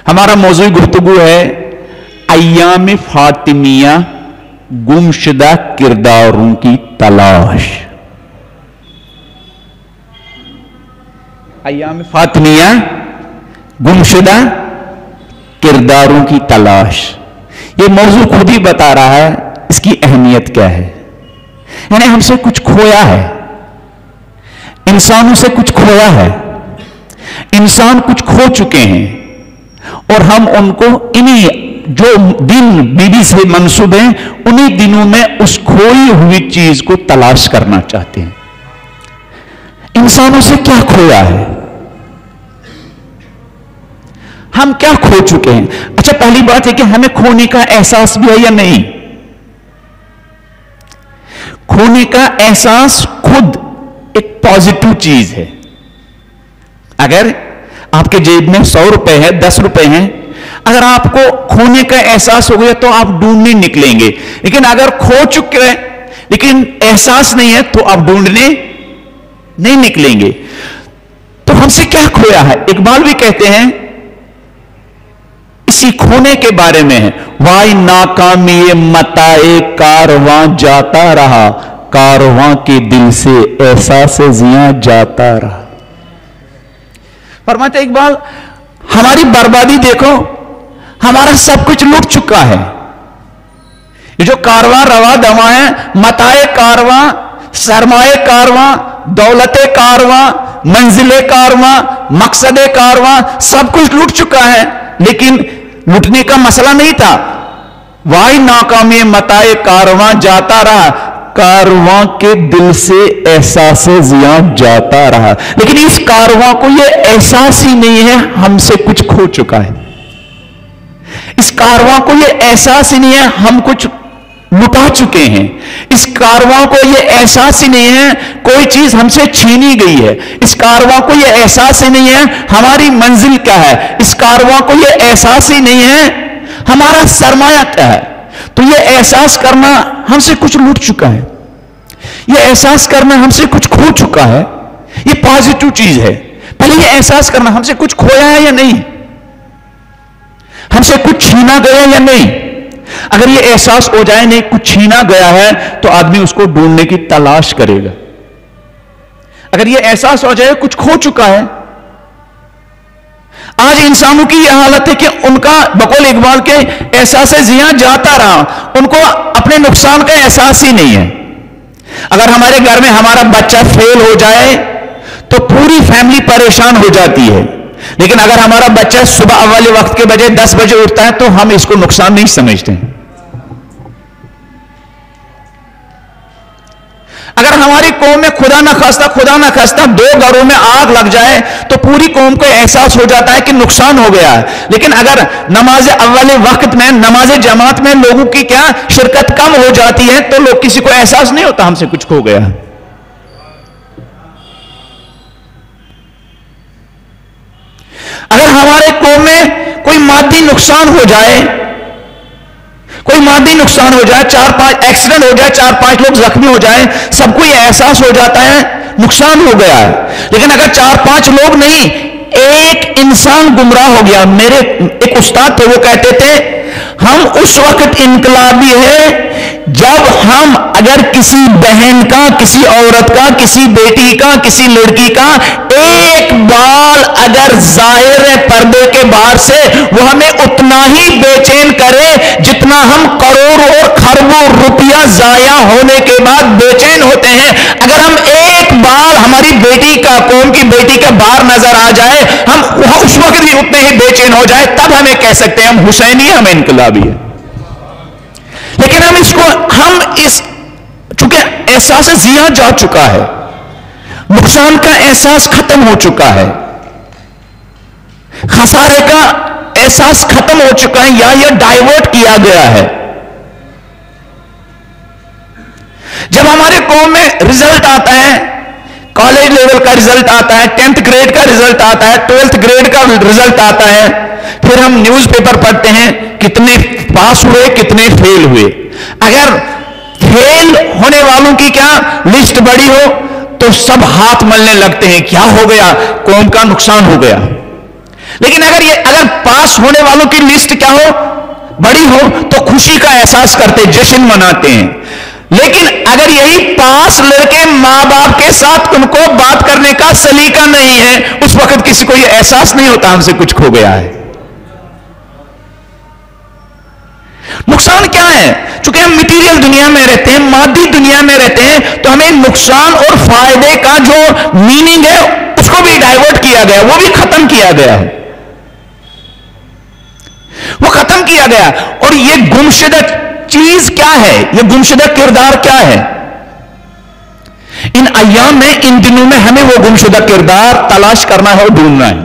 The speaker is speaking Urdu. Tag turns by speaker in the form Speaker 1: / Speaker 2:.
Speaker 1: ہمارا موضوع گفتگو ہے ایام فاطمیہ گمشدہ کرداروں کی تلاش. ایام فاطمیہ گمشدہ کرداروں کی تلاش. یہ موضوع خود ہی بتا رہا ہے اس کی اہمیت کیا ہے. یعنی ہم سے کچھ کھویا ہے, انسانوں سے کچھ کھویا ہے, انسان کچھ کھو چکے ہیں اور ہم ان کو انہی جو دن بیوی سے منسوب ہیں انہی دنوں میں اس کھوئی ہوئی چیز کو تلاش کرنا چاہتے ہیں. انسانوں سے کیا کھویا ہے, ہم کیا کھو چکے ہیں. اچھا پہلی بات ہے کہ ہمیں کھونے کا احساس بھی ہے یا نہیں. کھونے کا احساس خود ایک پازیٹو چیز ہے. اگر آپ کے جیب میں 100 روپے ہے, 10 روپے ہیں, اگر آپ کو کھونے کا احساس ہو گیا تو آپ ڈھونڈنے نکلیں گے. لیکن اگر کھو چکے ہیں لیکن احساس نہیں ہے تو آپ ڈھونڈنے نہیں نکلیں گے. تو ہم سے کیا کھویا ہے. اقبال بھی کہتے ہیں اسی کھونے کے بارے میں ہے, وائی ناکامی متاع کارواں جاتا رہا, کارواں کے دل سے احساس زیاں جاتا رہا. فرماتے اقبال ہماری بربادی دیکھو, ہمارا سب کچھ لٹ چکا ہے. یہ جو کارواں روا دواں ہے, متاع کارواں, سرمایہ کارواں, دولت کارواں, منزل کارواں, مقصد کارواں, سب کچھ لٹ چکا ہے. لیکن لٹنے کا مسئلہ نہیں تھا. وائی ناکامی متاع کارواں جاتا رہا, کارواں کے دل سے احساس زیاں جاتا رہا. لیکن اس کارواں کو یہ احساس ہی نہیں ہے ہم سے کچھ کھو چکا ہے. اس کارواں کو یہ احساس ہی نہیں ہے ہم کچھ لٹا چکے ہیں. اس کارواں کو یہ احساس ہی نہیں ہے کوئی چیز ہم سے چھینی گئی ہے. اس کارواں کو یہ احساس ہی نہیں ہے ہماری منزل کیا ہے. اس کارواں کو یہ احساس ہی نہیں ہے ہمارا سرمایہ کیا ہے. تو یہ احساس کرنا ہم سے کچھ لٹ چکا ہے, یہ احساس کرنا ہم سے کچھ کھو چکا ہے. یہ پازیٹو چیز ہے. پہلے یہ احساس کرنا ہم سے کچھ کھویا ہے یا نہیں, ہم سے کچھ چھینا گیا یا نہیں. اگر یہ احساس ہو جائے نہیں کچھ چھینا گیا ہے تو آدمی اس کو ڈھونڈنے کی تلاش کرے گا. اگر یہ احساس ہو جائے کچھ کھو چکا ہے. آج انسانوں کی یہ حالت ہے کہ ان کا بقول اقبال کے احساس زیاں جاتا رہا, ان کو اپنے نقصان کا احساس ہی نہیں ہے. اگر ہمارے گھر میں ہمارا بچہ فیل ہو جائے تو پوری فیملی پریشان ہو جاتی ہے. لیکن اگر ہمارا بچہ صبح اول وقت کے بجائے 10 بجے اٹھتا ہے تو ہم اس کو نقصان نہیں سمجھتے ہیں. اگر ہماری قوم میں خدا نہ خواستہ 2 گھروں میں آگ لگ جائے تو پوری قوم کو احساس ہو جاتا ہے کہ نقصان ہو گیا ہے. لیکن اگر نماز اول وقت میں, نماز جماعت میں لوگوں کی کیا شرکت کم ہو جاتی ہے تو لوگ کسی کو احساس نہیں ہوتا ہم سے کچھ کھو گیا. اگر ہمارے قوم میں کوئی مادی نقصان ہو جائے, 4-5 ایکسیڈنٹ ہو جائے, 4-5 لوگ زخمی ہو جائیں, سب کو یہ احساس ہو جاتا ہے نقصان ہو گیا ہے. لیکن اگر 4-5 لوگ نہیں, ایک انسان گمراہ ہو گیا. میرے ایک استاد تھے, وہ کہتے تھے ہم اس وقت انقلابی ہیں جب ہم اگر کسی بہن کا, کسی عورت کا, کسی بیٹی کا, کسی لڑکی کا ایک بال اگر ظاہر پردے کے باہر سے وہ ہمیں اتنا ہی بے چین کرے جتنا ہم کروڑوں اور خربوں روپیہ ضائع ہونے کے بعد بے چین ہوتے ہیں. اگر ہم ایک بال ہماری بیٹی کا, قوم کی بیٹی کا باہر نظر آ جائے, ہم اس وقت بھی اتنے ہی بے چین ہو جائے, تب ہمیں کہہ سکتے ہیں ہم حسینی, ہم انقلابی ہے. لیکن چونکہ احساس زیاں جا چکا ہے, نقصان کا احساس ختم ہو چکا ہے, خسارے کا احساس ختم ہو چکا ہے, یا یہ ڈائیورٹ کیا گیا ہے. جب ہمارے قوم میں رزلٹ آتا ہے, کالج لیول کا رزلٹ آتا ہے, 10th گریڈ کا رزلٹ آتا ہے, 12th گریڈ کا رزلٹ آتا ہے, پھر ہم نیوز پیپر پڑھتے ہیں کتنے پاس ہوئے کتنے فیل ہوئے. اگر فیل ہونے والوں کی کیا لسٹ بڑی ہو تو سب ہاتھ ملنے لگتے ہیں, کیا ہو گیا, قوم کا نقصان ہو گیا. لیکن اگر پاس ہونے والوں کی لسٹ کیا ہو، بڑی ہو، تو خوشی کا احساس کرتے، جشن مناتے ہیں. لیکن اگر یہی پاس لڑکے ماں باپ کے ساتھ ان کو بات کرنے کا سلیقہ نہیں ہے، اس وقت کسی کو یہ احساس نہیں ہوتا ہم سے کچھ کھو گیا ہے. نقصان کیا ہے؟ چونکہ ہم مٹیریل دنیا میں رہتے ہیں، مادی دنیا میں رہتے ہیں، تو ہمیں نقصان اور فائدے کا جو میننگ ہے اس کو بھی ڈائیورٹ کیا گیا، وہ بھی ختم کیا گیا، وہ ختم کیا گیا. اور یہ گمشدہ چیز کیا ہے، یہ گمشدہ کردار کیا ہے؟ ان ایام میں، ان دنوں میں ہمیں وہ گمشدہ کردار تلاش کرنا ہے اور ڈھونڈنا ہے.